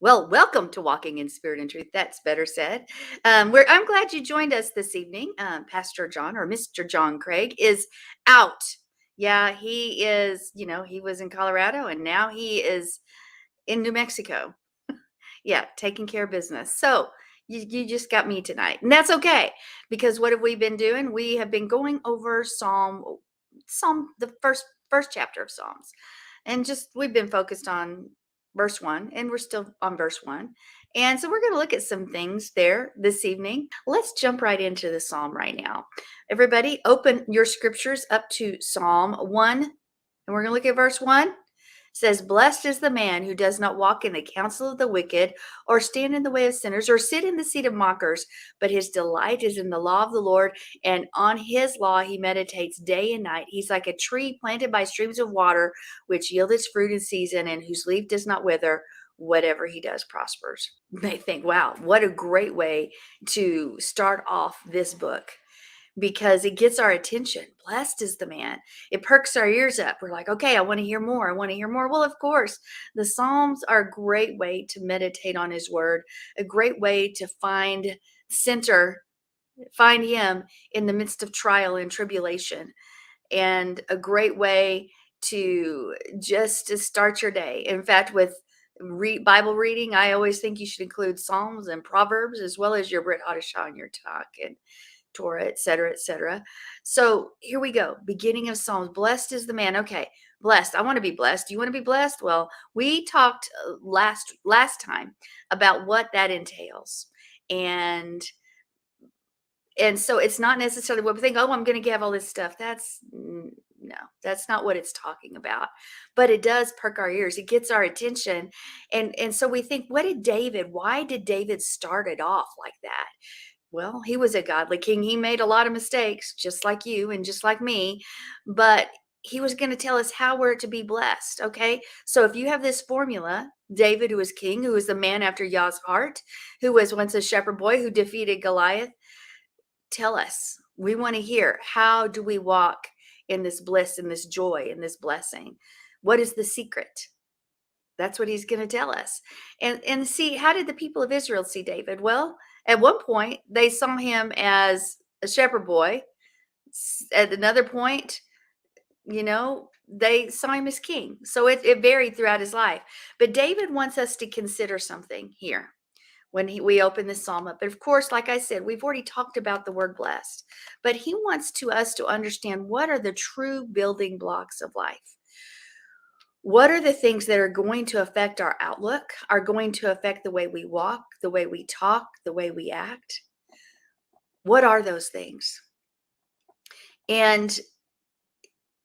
Well, welcome to Walking in Spirit and Truth. That's better said. I'm glad you joined us this evening. Pastor John or Mr. John Craig is out. Yeah, he is. He was in Colorado and now he is in New Mexico. Yeah, taking care of business. So you just got me tonight, and that's okay because what have we been doing? We have been going over Psalm, the first chapter of Psalms, and just we've been focused on verse 1, and we're still on verse 1. And so we're going to look at some things there this evening. Let's jump right into the psalm right now. Everybody, open your scriptures up to Psalm 1, and we're going to look at verse 1. It says, "Blessed is the man who does not walk in the counsel of the wicked, or stand in the way of sinners, or sit in the seat of mockers, but his delight is in the law of the Lord, and on his law he meditates day and night. He's like a tree planted by streams of water, which yield its fruit in season, and whose leaf does not wither. Whatever he does prospers." They think, wow, what a great way to start off this book, because it gets our attention. Blessed is the man. It perks our ears up. We're like, okay, I want to hear more. I want to hear more. Well, of course, the Psalms are a great way to meditate on his word, a great way to find find him in the midst of trial and tribulation, and a great way to start your day. In fact, with Bible reading, I always think you should include Psalms and Proverbs as well as your Brit Hadashah and your Tanakh and Torah, et cetera, et cetera. So here we go. Beginning of Psalms. Blessed is the man. Okay, blessed. I want to be blessed. Do you want to be blessed? Well, we talked last time about what that entails, and so it's not necessarily what we think. Oh, I'm going to have all this stuff. No, that's not what it's talking about. But it does perk our ears. It gets our attention, and so we think, why did David start it off like that? Well, he was a godly king. He made a lot of mistakes, just like you and just like me, but he was going to tell us how we're to be blessed. Okay. So if you have this formula, David, who was king, who was the man after Yah's heart, who was once a shepherd boy who defeated Goliath, tell us. We want to hear, how do we walk in this bliss, in this joy, in this blessing? What is the secret? That's what he's going to tell us. And see, how did the people of Israel see David? Well, at one point, they saw him as a shepherd boy. At another point, they saw him as king. So it varied throughout his life. But David wants us to consider something here when we open this psalm up. But of course, like I said, we've already talked about the word blessed. But he wants us to understand, what are the true building blocks of life? What are the things that are going to affect our outlook, are going to affect the way we walk, the way we talk, the way we act? What are those things? And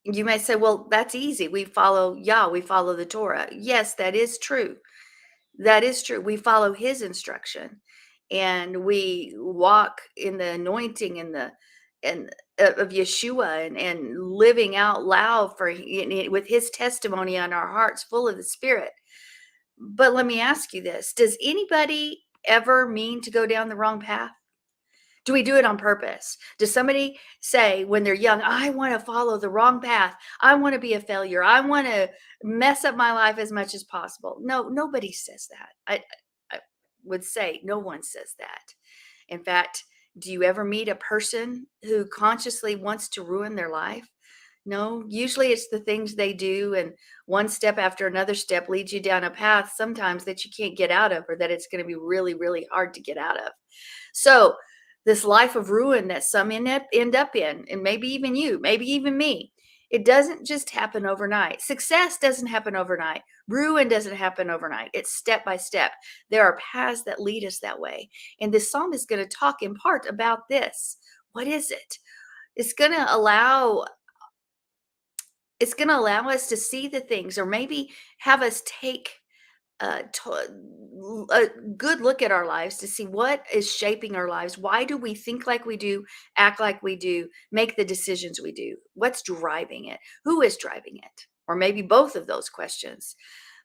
you may say, well, that's easy. We follow Yah, we follow the Torah. Yes, that is true. That is true. We follow his instruction, and we walk in the anointing and of Yeshua, and living out loud with his testimony on our hearts, full of the Spirit. But let me ask you this. Does anybody ever mean to go down the wrong path? Do we do it on purpose? Does somebody say when they're young, I want to follow the wrong path. I want to be a failure. I want to mess up my life as much as possible. No, nobody says that. I would say no one says that. In fact, do you ever meet a person who consciously wants to ruin their life? No, usually it's the things they do, and one step after another step leads you down a path sometimes that you can't get out of, or that it's going to be really, really hard to get out of. So this life of ruin that some end up in, and maybe even you, maybe even me, it doesn't just happen overnight. Success doesn't happen overnight. Ruin doesn't happen overnight. It's step by step. There are paths that lead us that way. And this psalm is going to talk in part about this. What is it? It's going to allow us to see the things, or maybe have us take a good look at our lives to see what is shaping our lives. Why do we think like we do, act like we do, make the decisions we do? What's driving it? Who is driving it? Or maybe both of those questions.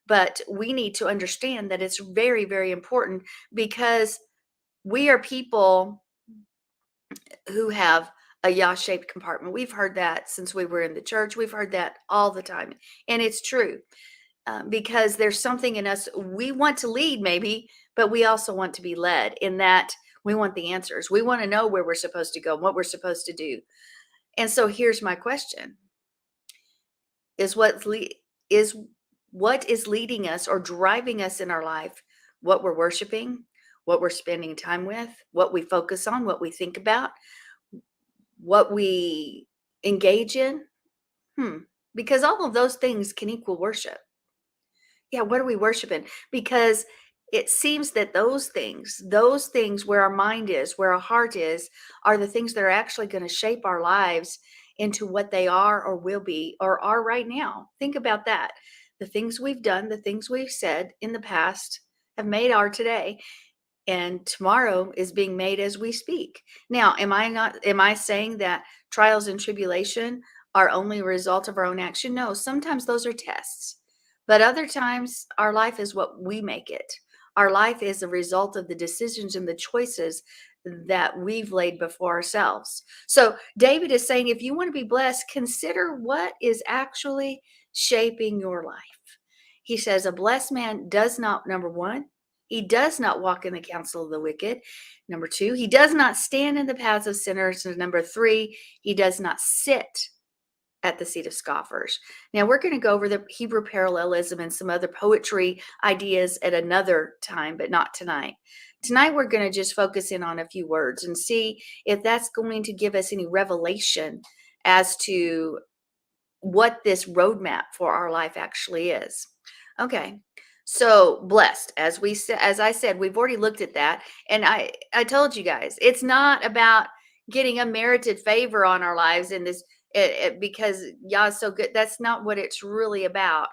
But we need to understand that it's very, very important, because we are people who have a Yah-shaped compartment. We've heard that since we were in the church. We've heard that all the time. And it's true. because there's something in us. We want to lead, maybe, but we also want to be led in that we want the answers. We want to know where we're supposed to go, what we're supposed to do. And so here's my question: is is what is leading us or driving us in our life what we're worshiping, what we're spending time with, what we focus on, what we think about, what we engage in? Because all of those things can equal worship. Yeah, what are we worshiping? Because it seems that those things where our mind is, where our heart is, are the things that are actually going to shape our lives into what they are or will be or are right now. Think about that. The things we've done, the things we've said in the past have made our today, and tomorrow is being made as we speak. Now, am I saying that trials and tribulation are only a result of our own action? No, sometimes those are tests. But other times our life is what we make it. Our life is a result of the decisions and the choices that we've laid before ourselves. So David is saying, if you want to be blessed, consider what is actually shaping your life. He says, a blessed man does not, number one, he does not walk in the counsel of the wicked. Number two, he does not stand in the paths of sinners. And number three, he does not sit at the seat of scoffers. Now, we're going to go over the Hebrew parallelism and some other poetry ideas at another time, but not tonight. Tonight, we're going to just focus in on a few words and see if that's going to give us any revelation as to what this roadmap for our life actually is. Okay. So blessed, as I said, we've already looked at that. And I told you guys, it's not about getting a merited favor on our lives in this, because Yah's so good. That's not what it's really about.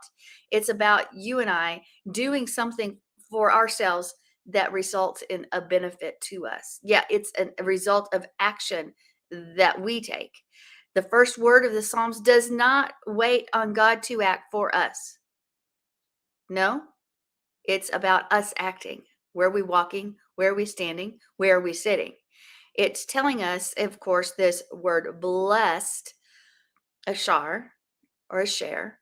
It's about you and I doing something for ourselves that results in a benefit to us. Yeah, it's a result of action that we take. The first word of the Psalms does not wait on God to act for us. No, it's about us acting. Where are we walking? Where are we standing? Where are we sitting? It's telling us, of course, this word blessed, a shar or a share.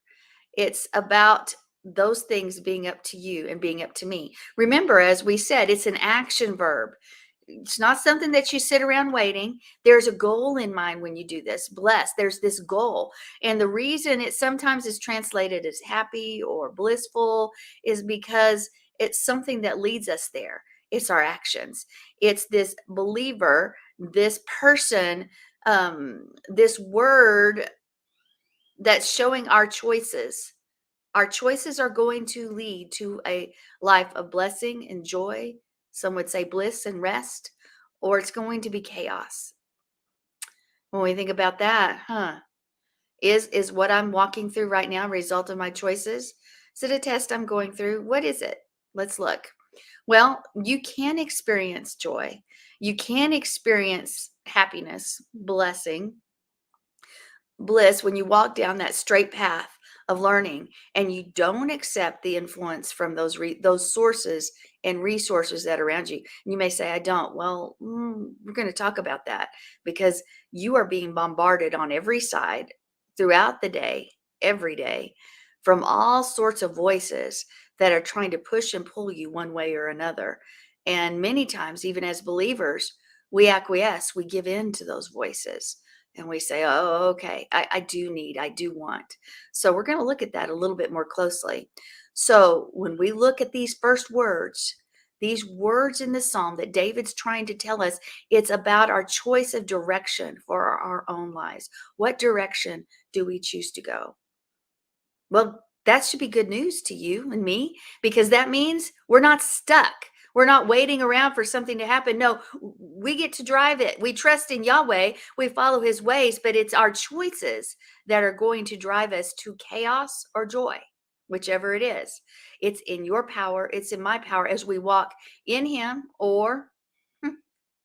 It's about those things being up to you and being up to me. Remember, as we said, it's an action verb. It's not something that you sit around waiting. There's a goal in mind when you do this. Blessed, there's this goal. And the reason it sometimes is translated as happy or blissful is because it's something that leads us there. It's our actions. It's this believer, this person, this word that's showing our choices. Our choices are going to lead to a life of blessing and joy. Some would say bliss and rest, or it's going to be chaos. When we think about that, is what I'm walking through right now a result of my choices? Is it a test I'm going through? What is it? Let's look. Well, you can experience joy. You can experience happiness, blessing, bliss when you walk down that straight path of learning and you don't accept the influence from those sources and resources that are around you. And you may say, I don't. Well, we're going to talk about that, because you are being bombarded on every side throughout the day, every day, from all sorts of voices that are trying to push and pull you one way or another. And many times, even as believers, we acquiesce, we give in to those voices. And we say, oh, okay, I do want. So we're going to look at that a little bit more closely. So when we look at these first words, these words in the Psalm that David's trying to tell us, it's about our choice of direction for our own lives. What direction do we choose to go? Well, that should be good news to you and me, because that means we're not stuck. We're not waiting around for something to happen. No, we get to drive it. We trust in Yahweh. We follow his ways, but it's our choices that are going to drive us to chaos or joy, whichever it is. It's in your power. It's in my power as we walk in him or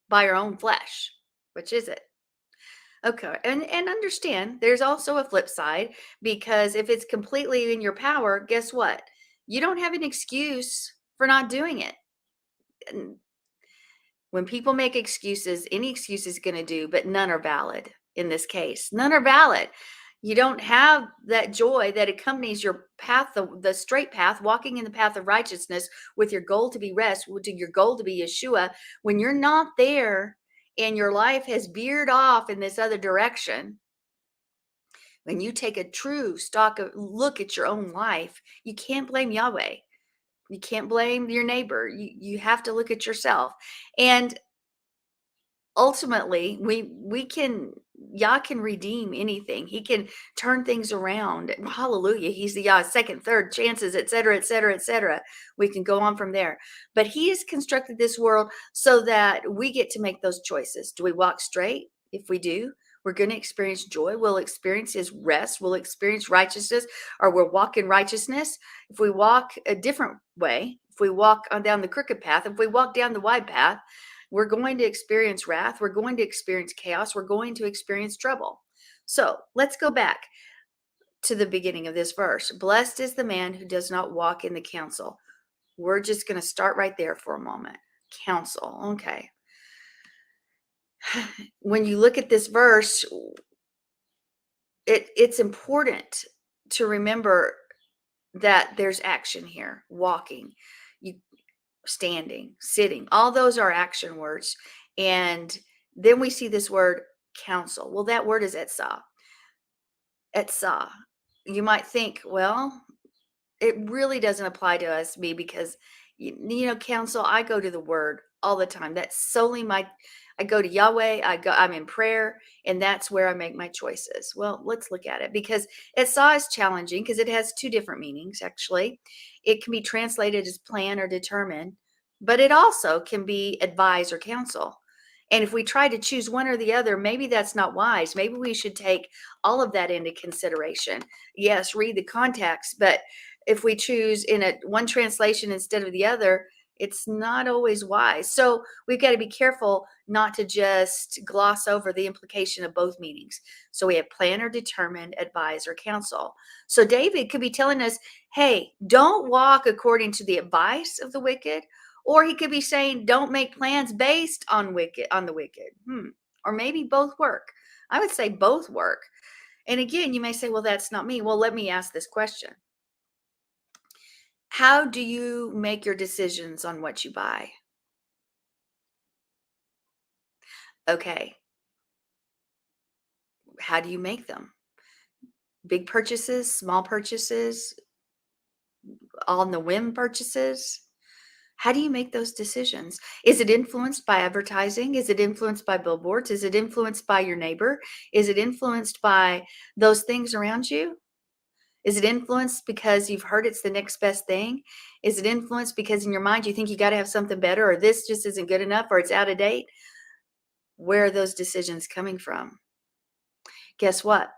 by our own flesh. Which is it? Okay. And understand there's also a flip side, because if it's completely in your power, guess what? You don't have an excuse for not doing it. And when people make excuses, any excuse is going to do, but none are valid in this case. None are valid. You don't have that joy that accompanies your path, the straight path, walking in the path of righteousness with your goal to be rest, with your goal to be Yeshua. When you're not there and your life has veered off in this other direction, when you take a true look at your own life, you can't blame Yahweh. You can't blame your neighbor. You have to look at yourself. And ultimately, Yah can redeem anything. He can turn things around. Hallelujah. He's the Yah, second, third chances, etc., etc., etc. We can go on from there. But he has constructed this world so that we get to make those choices. Do we walk straight? If we do, we're going to experience joy. We'll experience his rest. We'll experience righteousness, or we'll walk in righteousness. If we walk a different way, if we walk on down the crooked path, if we walk down the wide path, we're going to experience wrath. We're going to experience chaos. We're going to experience trouble. So let's go back to the beginning of this verse. Blessed is the man who does not walk in the counsel. We're just going to start right there for a moment. Counsel. Okay. When you look at this verse, it's important to remember that there's action here. Walking, you standing, sitting, all those are action words. And then we see this word counsel. Well, that word is etzah. Etzah. You might think, well, it really doesn't apply to me because, counsel, I go to the word all the time. That's solely I go to Yahweh, I'm in prayer, and that's where I make my choices. Well, let's look at it, because etzah is challenging because it has two different meanings, actually. It can be translated as plan or determine, but it also can be advise or counsel. And if we try to choose one or the other, maybe that's not wise. Maybe we should take all of that into consideration. Yes, read the context, but if we choose in one translation instead of the other, it's not always wise. So we've got to be careful not to just gloss over the implication of both meanings. So we have plan or determine, advise or counsel. So David could be telling us, hey, don't walk according to the advice of the wicked. Or he could be saying, don't make plans based on the wicked. Or maybe both work. I would say both work. And again, you may say, well, that's not me. Well, let me ask this question. How do you make your decisions on what you buy? Okay. How do you make them? Big purchases, small purchases, on the whim purchases? How do you make those decisions? Is it influenced by advertising? Is it influenced by billboards? Is it influenced by your neighbor? Is it influenced by those things around you? Is it influenced because you've heard it's the next best thing? Is it influenced because in your mind you think you got to have something better, or this just isn't good enough, or it's out of date? Where are those decisions coming from? Guess what?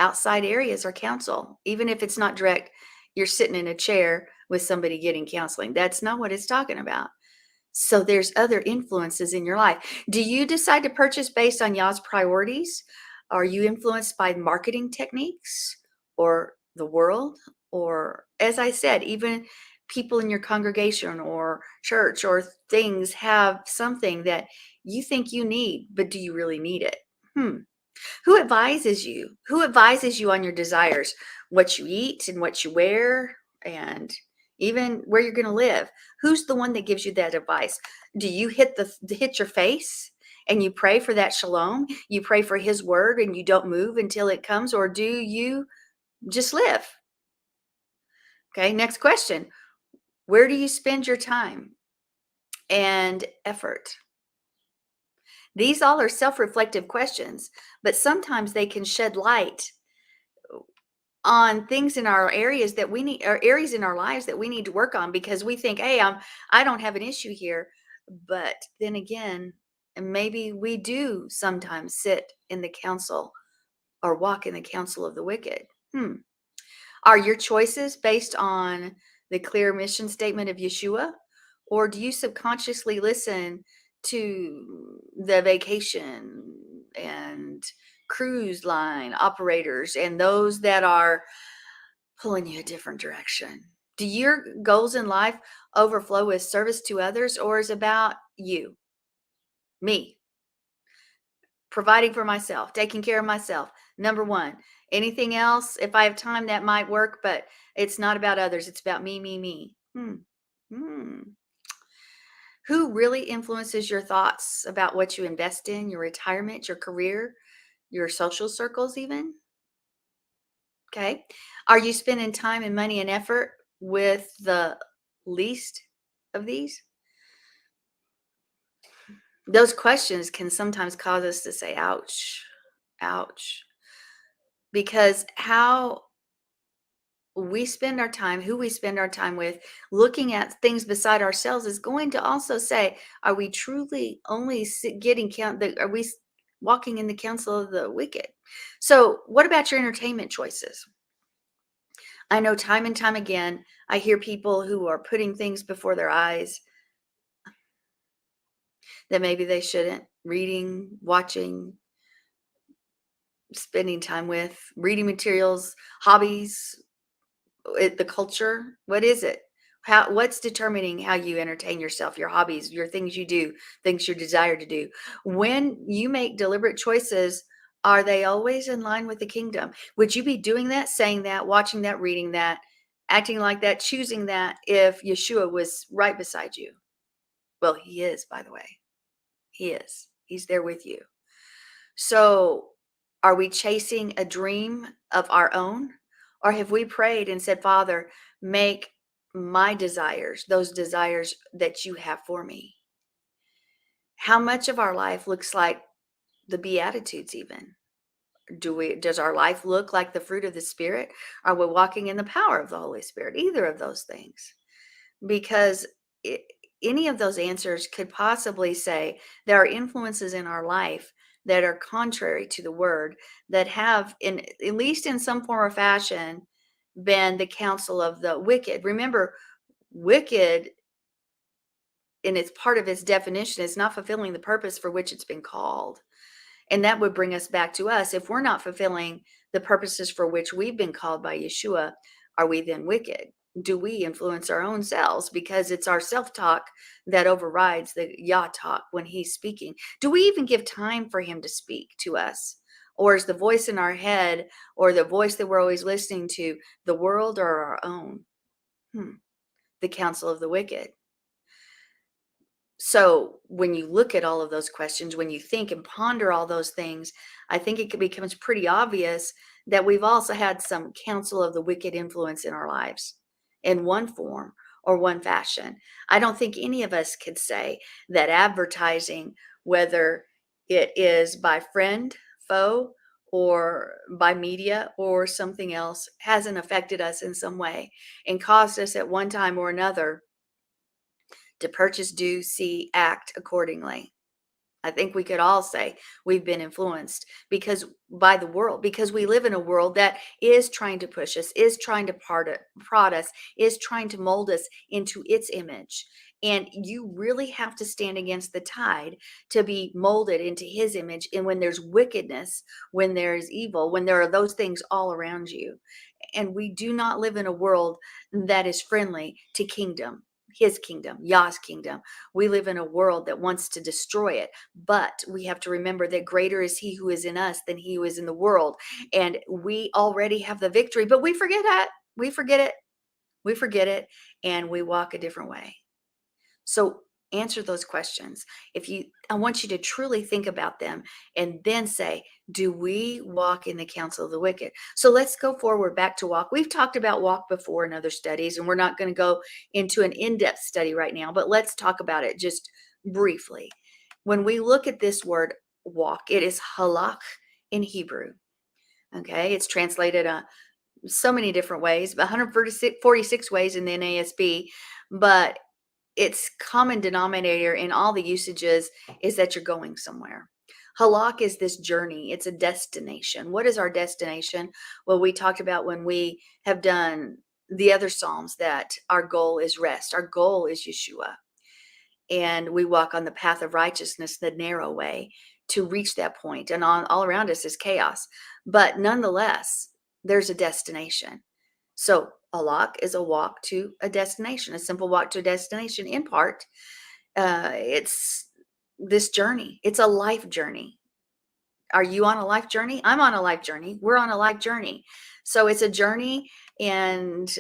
Outside areas are counsel. Even if it's not direct, you're sitting in a chair with somebody getting counseling. That's not what it's talking about. So there's other influences in your life. Do you decide to purchase based on Yah's priorities? Are you influenced by marketing techniques or the world? Or, as I said, even people in your congregation or church or things have something that you think you need, but do you really need it? Who advises you? Who advises you on your desires? What you eat and what you wear, and even where you're going to live? Who's the one that gives you that advice? Do you hit your face and you pray for that shalom? You pray for his word and you don't move until it comes, or do you just live? Okay, next question. Where do you spend your time and effort? These all are self-reflective questions, but sometimes they can shed light on things in our areas that we need, or areas in our lives that we need to work on, because we think, hey, I don't have an issue here. But then again, maybe we do sometimes sit in the counsel or walk in the counsel of the wicked. Are your choices based on the clear mission statement of Yeshua? Or do you subconsciously listen to the vacation and cruise line operators and those that are pulling you a different direction? Do your goals in life overflow with service to others, or is it about me, providing for myself, taking care of myself? Number one. Anything else, if I have time, that might work, but it's not about others. It's about me, me, me. Hmm. Who really influences your thoughts about what you invest in, your retirement, your career, your social circles, even? Okay. Are you spending time and money and effort with the least of these? Those questions can sometimes cause us to say, ouch, ouch, because how we spend our time, who we spend our time with, looking at things beside ourselves is going to also say, are we truly only getting are we walking in the counsel of the wicked? So, what about your entertainment choices? I know time and time again, I hear people who are putting things before their eyes that maybe they shouldn't, reading, watching, spending time with, reading materials, hobbies, the culture. What is it? What's determining how you entertain yourself, your hobbies, your things you do, things you desire to do? When you make deliberate choices, are they always in line with the kingdom? Would you be doing that, saying that, watching that, reading that, acting like that, choosing that if Yeshua was right beside you? Well, he is, by the way. He is. He's there with you. So, are we chasing a dream of our own? Or have we prayed and said, Father, make my desires, those desires that you have for me? How much of our life looks like the Beatitudes, even? Does our life look like the fruit of the Spirit? Are we walking in the power of the Holy Spirit? Either of those things. Because it, any of those answers could possibly say there are influences in our life that are contrary to the word, that have, in at least in some form or fashion, been the counsel of the wicked. Remember, wicked in its part of its definition is not fulfilling the purpose for which it's been called. And that would bring us back to us. If we're not fulfilling the purposes for which we've been called by Yeshua, are we then wicked? Do we influence our own selves because it's our self-talk that overrides the Yah talk when he's speaking? Do we even give time for him to speak to us? Or is the voice in our head, or the voice that we're always listening to, the world or our own? The counsel of the wicked. So when you look at all of those questions, when you think and ponder all those things, I think becomes pretty obvious that we've also had some counsel of the wicked influence in our lives in one form or one fashion. I don't think any of us could say that advertising, whether it is by friend, foe, or by media or something else, hasn't affected us in some way and caused us at one time or another to purchase, do, see, act accordingly. I think we could all say we've been influenced because by the world, because we live in a world that is trying to push us, is trying to prod us, is trying to mold us into its image. And you really have to stand against the tide to be molded into his image. And when there's wickedness, when there's evil, when there are those things all around you. And we do not live in a world that is friendly to kingdom, his kingdom, Yah's kingdom. We live in a world that wants to destroy it. But we have to remember that greater is he who is in us than he who is in the world. And we already have the victory, but we forget that. We forget it. We forget it. And we walk a different way. So answer those questions. I want you to truly think about them and then say, do we walk in the counsel of the wicked? So let's go forward back to walk. We've talked about walk before in other studies, and we're not going to go into an in-depth study right now, but let's talk about it just briefly. When we look at this word walk, it is halach in Hebrew. Okay, it's translated so many different ways, 146 ways in the NASB, but its common denominator in all the usages is that you're going somewhere. Halak is this journey. It's a destination. What is our destination? Well, we talked about when we have done the other Psalms that our goal is rest. Our goal is Yeshua. And we walk on the path of righteousness, the narrow way to reach that point. And all around us is chaos. But nonetheless, there's a destination. So a walk is a walk to a destination, a simple walk to a destination. In part, it's this journey. It's a life journey. Are you on a life journey? I'm on a life journey. We're on a life journey. So it's a journey, and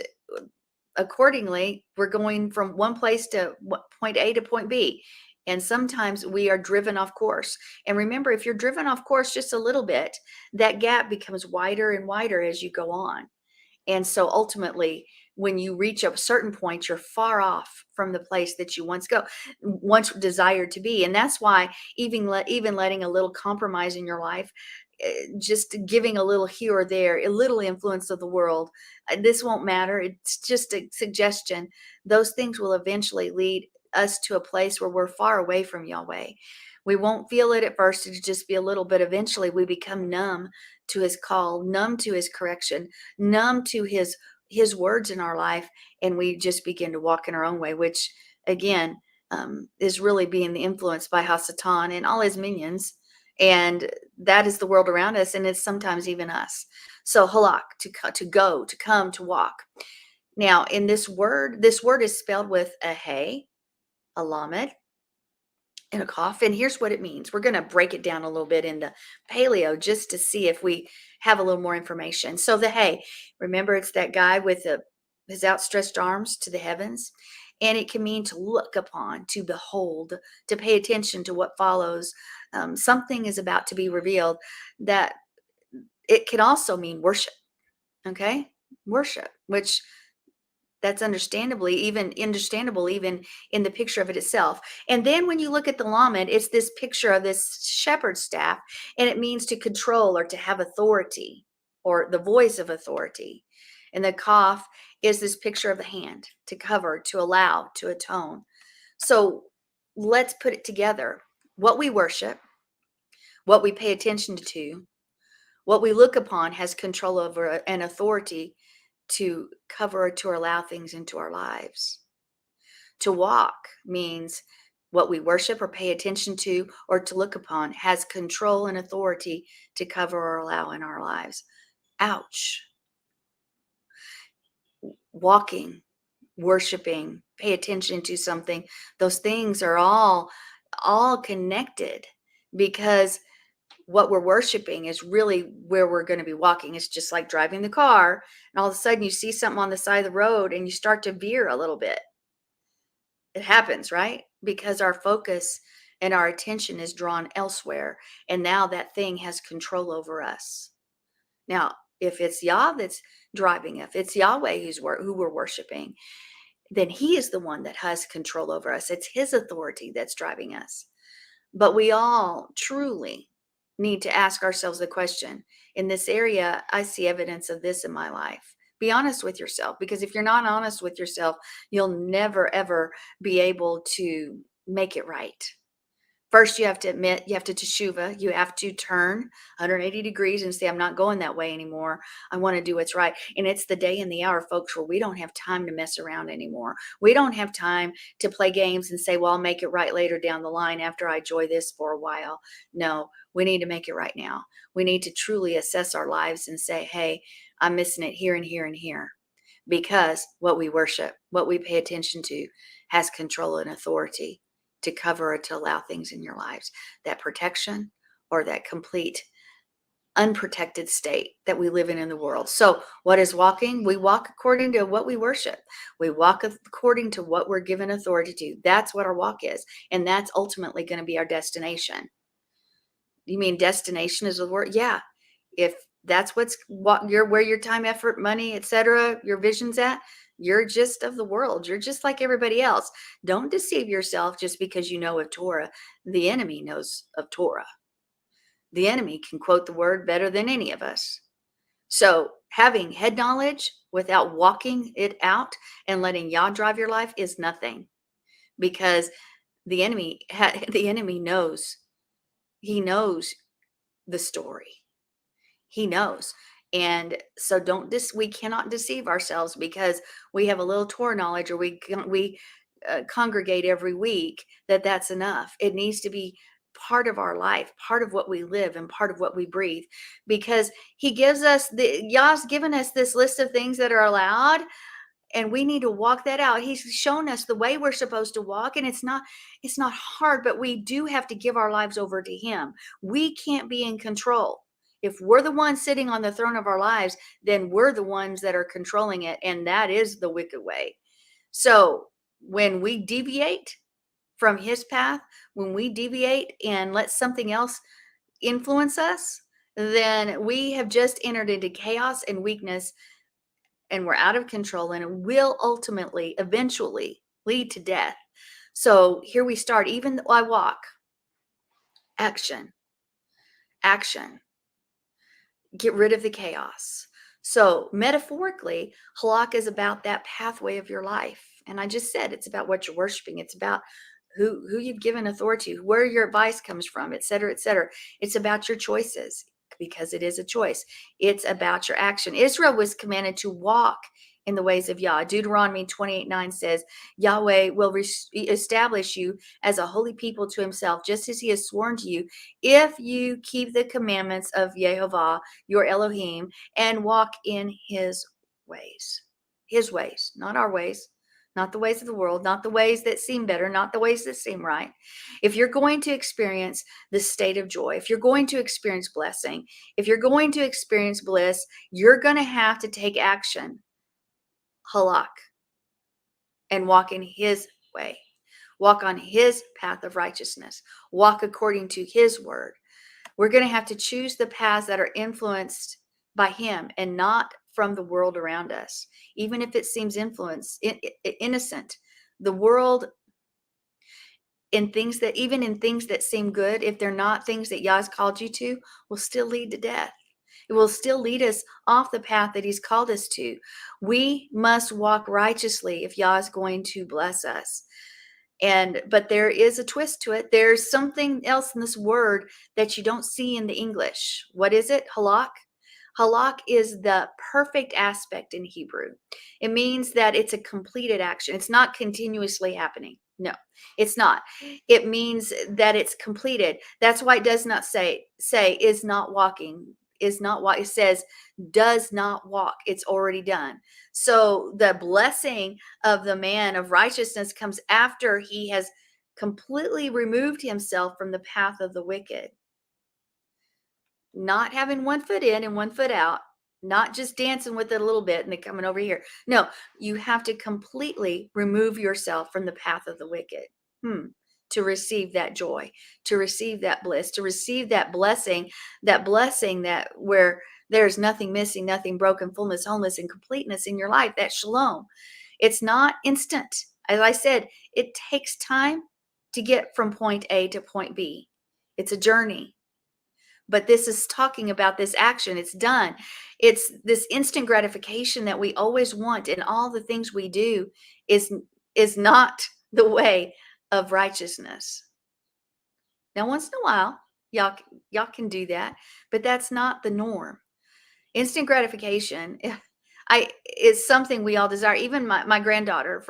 accordingly, we're going from one place to point A to point B. And sometimes we are driven off course. And remember, if you're driven off course just a little bit, that gap becomes wider and wider as you go on. And so ultimately, when you reach a certain point, you're far off from the place that you once desired to be. And that's why even letting a little compromise in your life, just giving a little here or there, a little influence of the world, this won't matter. It's just a suggestion. Those things will eventually lead us to a place where we're far away from Yahweh. We won't feel it at first. It'll just be a little bit. Eventually, we become numb to his call, numb to his correction, numb to his words in our life, and we just begin to walk in our own way, which again is really being influenced by Hasatan and all his minions, and that is the world around us, and it's sometimes even us. So halak, to go, to come, to walk. Now, in this word is spelled with a hey, a lamed, and a cough. And here's what it means. We're going to break it down a little bit in the paleo just to see if we have a little more information. So the hey, remember, it's that guy with his outstretched arms to the heavens. And it can mean to look upon, to behold, to pay attention to what follows. Something is about to be revealed. That it can also mean worship. Okay? Worship, which that's understandable even in the picture of it itself. And then when you look at the lamed, it's this picture of this shepherd's staff, and it means to control or to have authority, or the voice of authority. And the kaf is this picture of the hand, to cover, to allow, to atone. So let's put it together. What we worship, what we pay attention to, what we look upon has control over and authority to cover or to allow things into our lives. To walk means what we worship or pay attention to or to look upon has control and authority to cover or allow in our lives. Ouch. Walking, worshiping, pay attention to something, those things are all connected, because what we're worshiping is really where we're going to be walking. It's just like driving the car, and all of a sudden you see something on the side of the road and you start to veer a little bit. It happens, right? Because our focus and our attention is drawn elsewhere, and now that thing has control over us. Now, if it's Yah that's driving, if it's Yahweh who we're worshiping, then he is the one that has control over us. It's his authority that's driving us. But we all truly need to ask ourselves the question, in this area, I see evidence of this in my life. Be honest with yourself, because if you're not honest with yourself, you'll never, ever be able to make it right. First, you have to admit, you have to teshuva, you have to turn 180 degrees and say, I'm not going that way anymore. I want to do what's right. And it's the day and the hour, folks, where we don't have time to mess around anymore. We don't have time to play games and say, well, I'll make it right later down the line after I enjoy this for a while. No, we need to make it right now. We need to truly assess our lives and say, hey, I'm missing it here and here and here. Because what we worship, what we pay attention to, has control and authority to cover or to allow things in your lives. That protection or that complete unprotected state that we live in the world. So what is walking? We walk according to what we worship. We walk according to what we're given authority to. That's what our walk is. And that's ultimately going to be our destination. You mean destination is the word? Yeah. If that's where your time, effort, money, etc., your vision's at, you're just of the world. You're just like everybody else. Don't deceive yourself just because you know of Torah. The enemy knows of Torah. The enemy can quote the word better than any of us. So having head knowledge without walking it out and letting Yah drive your life is nothing, because the enemy knows. He knows the story. He knows. And so we cannot deceive ourselves because we have a little Torah knowledge, or we congregate every week, that's enough. It needs to be part of our life, part of what we live, and part of what we breathe, because Yah's given us this list of things that are allowed, And we need to walk that out. He's shown us the way we're supposed to walk, and it's not hard, but we do have to give our lives over to him. We can't be in control. If we're the ones sitting on the throne of our lives, then we're the ones that are controlling it, and that is the wicked way. So when we deviate from his path, when we deviate and let something else influence us, then we have just entered into chaos and weakness, and we're out of control, and it will ultimately, eventually lead to death. So here we start. Even though I walk, action, action, get rid of the chaos. So metaphorically, halak is about that pathway of your life. And I just said it's about what you're worshiping. It's about who you've given authority, where your advice comes from, et cetera, et cetera. It's about your choices, because it is a choice. It's about your action. Israel was commanded to walk in the ways of Yah. Deuteronomy 28:9 says, Yahweh will establish you as a holy people to himself, just as he has sworn to you, if you keep the commandments of Yehovah, your Elohim, and walk in his ways. His ways, not our ways. Not the ways of the world, not the ways that seem better, not the ways that seem right. If you're going to experience the state of joy, if you're going to experience blessing, if you're going to experience bliss, you're going to have to take action, halak, and walk in his way. Walk on his path of righteousness. Walk according to his word. We're going to have to choose the paths that are influenced by him and not from the world around us, even if it seems innocent. The world, in things that, even in things that seem good, if they're not things that Yah's called you to, will still lead to death. It will still lead us off the path that he's called us to. We must walk righteously if Yah is going to bless us. But there is a twist to it. There's something else in this word that you don't see in the English. What is it? Halak. Halak is the perfect aspect in Hebrew. It means that it's a completed action. It's not continuously happening. No, it's not. It means that it's completed. That's why it does not say is not walking, is not what it says, does not walk. It's already done. So the blessing of the man of righteousness comes after he has completely removed himself from the path of the wicked. Not having one foot in and one foot out, not just dancing with it a little bit and then coming over here. No, you have to completely remove yourself from the path of the wicked to receive that joy, to receive that bliss, to receive that blessing that where there's nothing missing, nothing broken, fullness, wholeness, and completeness in your life, that shalom. It's not instant. As I said, it takes time to get from point A to point B. It's a journey. But this is talking about this action. It's done. It's this instant gratification that we always want in all the things we do is not the way of righteousness. Now, once in a while, y'all can do that, but that's not the norm. Instant gratification is something we all desire. Even my granddaughter,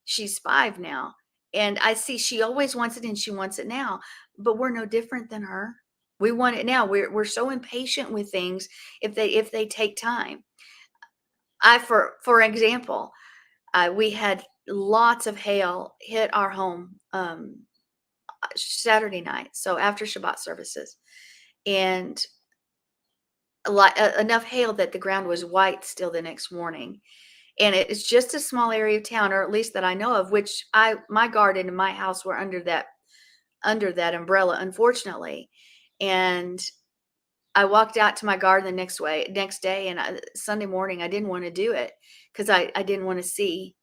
she's 5 now, and I see she always wants it and she wants it now, but we're no different than her. We want it now. We're so impatient with things if they take time. For example, we had lots of hail hit our home Saturday night, so after Shabbat services, and enough hail that the ground was white still the next morning. And it's just a small area of town, or at least that I know of, which my garden and my house were under that umbrella, unfortunately. And I walked out to my garden the next day, and Sunday morning I didn't want to do it because I didn't want to see,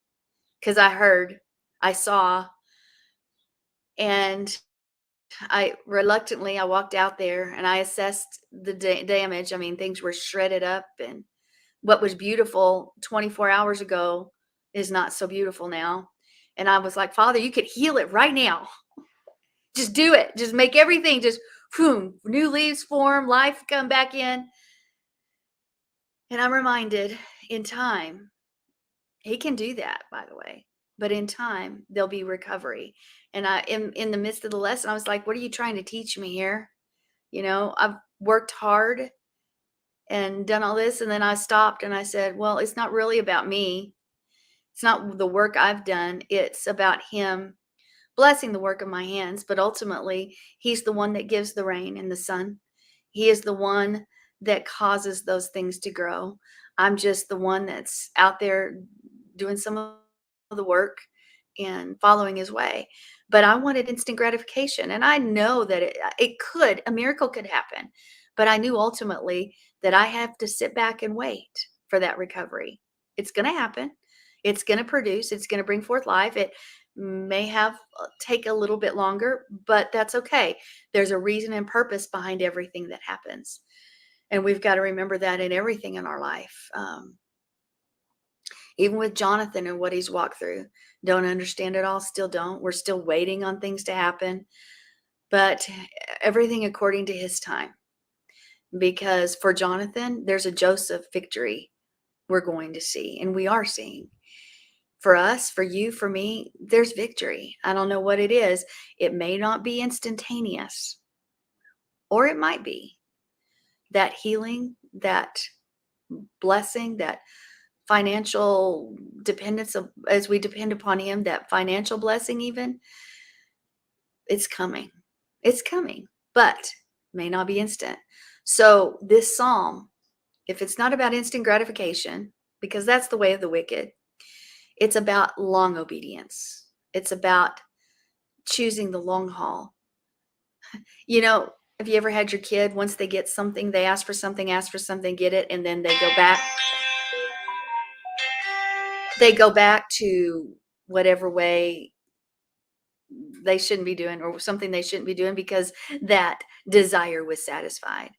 because I saw, and I walked out there and I assessed the damage. I mean, things were shredded up, and what was beautiful 24 hours ago is not so beautiful now. And I was like, Father, you could heal it right now. Just do it. Just make everything just boom, new leaves form, life come back in. And I'm reminded, in time, he can do that, by the way, but in time there'll be recovery. And in the midst of the lesson, I was like, what are you trying to teach me here? I've worked hard and done all this. And then I stopped and I said, well, it's not really about me. It's not the work I've done. It's about him blessing the work of my hands, but ultimately, he's the one that gives the rain and the sun. He is the one that causes those things to grow. I'm just the one that's out there doing some of the work and following his way. But I wanted instant gratification, and I know that a miracle could happen, but I knew ultimately that I have to sit back and wait for that recovery. It's going to happen. It's going to produce. It's going to bring forth life. It may have take a little bit longer, but that's okay. There's a reason and purpose behind everything that happens. And we've got to remember that in everything in our life. Even with Jonathan and what he's walked through, don't understand it all, still don't. We're still waiting on things to happen, but everything according to his time. Because for Jonathan, there's a Joseph victory we're going to see, and we are seeing. For us, for you, for me, there's victory. I don't know what it is. It may not be instantaneous, or it might be. That healing, that blessing, that financial dependence as we depend upon him, that financial blessing even, it's coming. It's coming, but may not be instant. So this psalm, if it's not about instant gratification, because that's the way of the wicked, it's about long obedience. It's about choosing the long haul. You know, have you ever had your kid, once they get something, they ask for something, get it, and then they go back? They go back to whatever way they shouldn't be doing, or something they shouldn't be doing, because that desire was satisfied.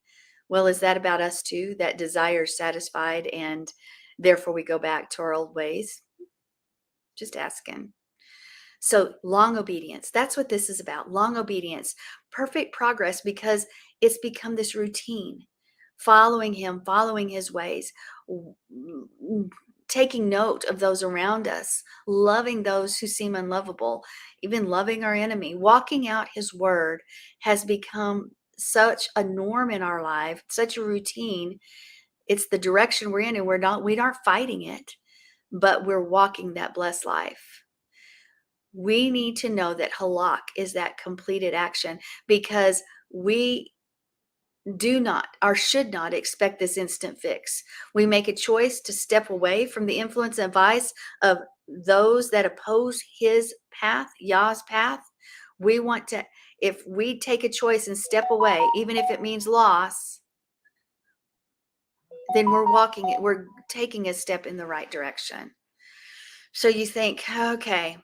Well, is that about us too? That desire is satisfied, and therefore we go back to our old ways? Just asking. So long obedience, that's what this is about. Long obedience, perfect progress, because it's become this routine, following him, following his ways, taking note of those around us, loving those who seem unlovable, even loving our enemy. Walking out his word has become such a norm in our life, such a routine. It's the direction we're in, and we aren't fighting it, but we're walking that blessed life. We need to know that halak is that completed action, because we do not or should not expect this instant fix. We make a choice to step away from the influence and advice of those that oppose his path, Yah's path. We want to, if we take a choice and step away, even if it means loss, then we're taking a step in the right direction. So you think, okay,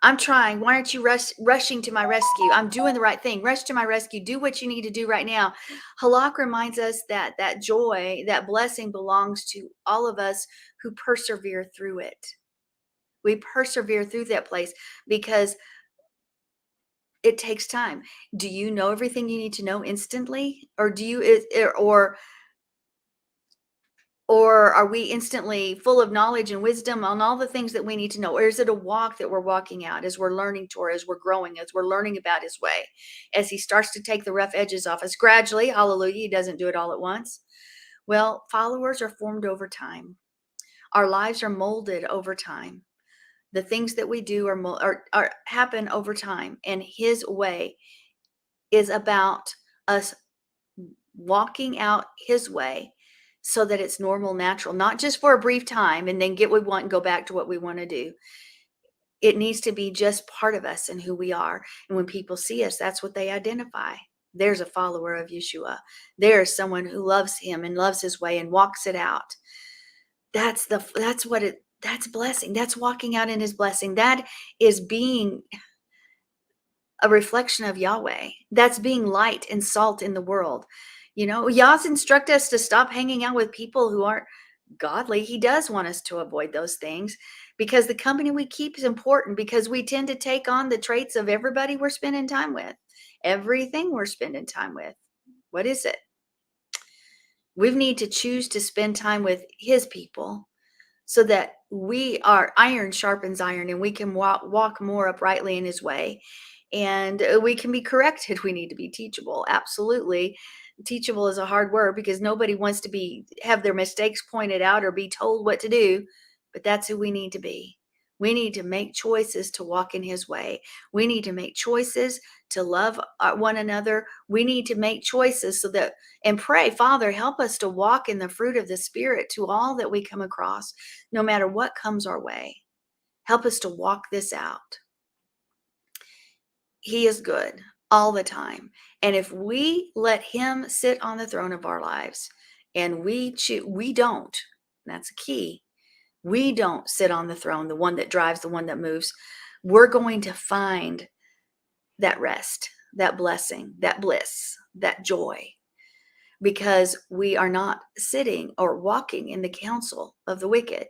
I'm trying. Why aren't you rushing to my rescue? I'm doing the right thing. Rush to my rescue. Do what you need to do right now. Halak reminds us that that joy, that blessing belongs to all of us who persevere through it. We persevere through that place because it takes time. Do you know everything you need to know instantly? Or do you, or are we instantly full of knowledge and wisdom on all the things that we need to know? Or is it a walk that we're walking out as we're learning Torah, as we're growing, as we're learning about his way, as he starts to take the rough edges off us gradually? Hallelujah. He doesn't do it all at once. Well, followers are formed over time. Our lives are molded over time. The things that we do are happen over time. And his way is about us walking out his way, so that it's normal, natural, not just for a brief time and then get what we want and go back to what we want to do. It needs to be just part of us and who we are. And when people see us, that's what they identify. There's a follower of Yeshua. There's someone who loves him and loves his way and walks it out. That's blessing. That's walking out in his blessing. That is being a reflection of Yahweh. That's being light and salt in the world. Yah's instruct us to stop hanging out with people who aren't godly. He does want us to avoid those things, because the company we keep is important, because we tend to take on the traits of everybody we're spending time with, everything we're spending time with. What is it? We need to choose to spend time with his people, so that we are iron sharpens iron, and we can walk more uprightly in his way. And we can be corrected. We need to be teachable. Absolutely. Teachable is a hard word, because nobody wants to have their mistakes pointed out or be told what to do. but that's who we need to be. We need to make choices to walk in his way. We need to make choices to love one another. We need to make choices and pray, Father, help us to walk in the fruit of the Spirit to all that we come across, no matter what comes our way. Help us to walk this out. He is good all the time. And if we let him sit on the throne of our lives and we don't, that's a key. We don't sit on the throne, the one that drives, the one that moves. We're going to find that rest, that blessing, that bliss, that joy, because we are not sitting or walking in the counsel of the wicked.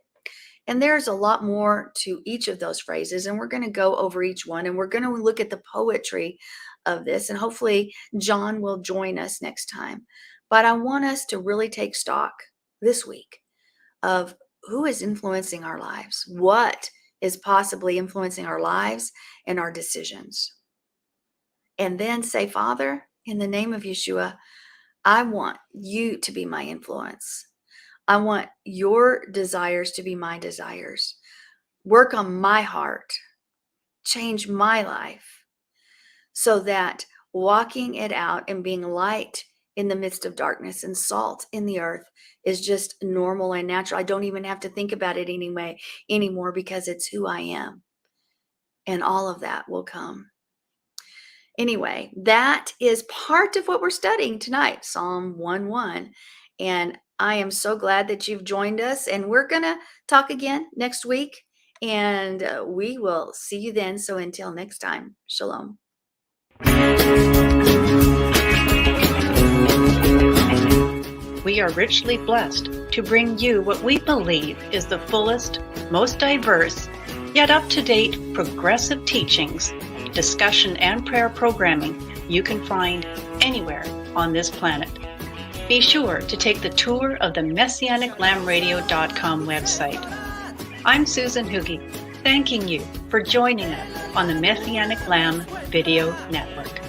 And there's a lot more to each of those phrases, and we're going to go over each one, and we're going to look at the poetry of this, and hopefully John will join us next time. But I want us to really take stock this week of who is influencing our lives, what is possibly influencing our lives and our decisions. And then say, Father, in the name of Yeshua, I want you to be my influence. I want your desires to be my desires. Work on my heart. Change my life so that walking it out and being light in the midst of darkness and salt in the earth is just normal and natural. I don't even have to think about it anymore because it's who I am. And all of that will come. Anyway, that is part of what we're studying tonight, Psalm 1:1. And I am so glad that you've joined us. And we're going to talk again next week. And we will see you then. So until next time, Shalom. We are richly blessed to bring you what we believe is the fullest, most diverse, yet up-to-date progressive teachings, discussion, and prayer programming you can find anywhere on this planet. Be sure to take the tour of the MessianicLambRadio.com website. I'm Susan Hugie, thanking you for joining us on the Messianic Lamb Video Network.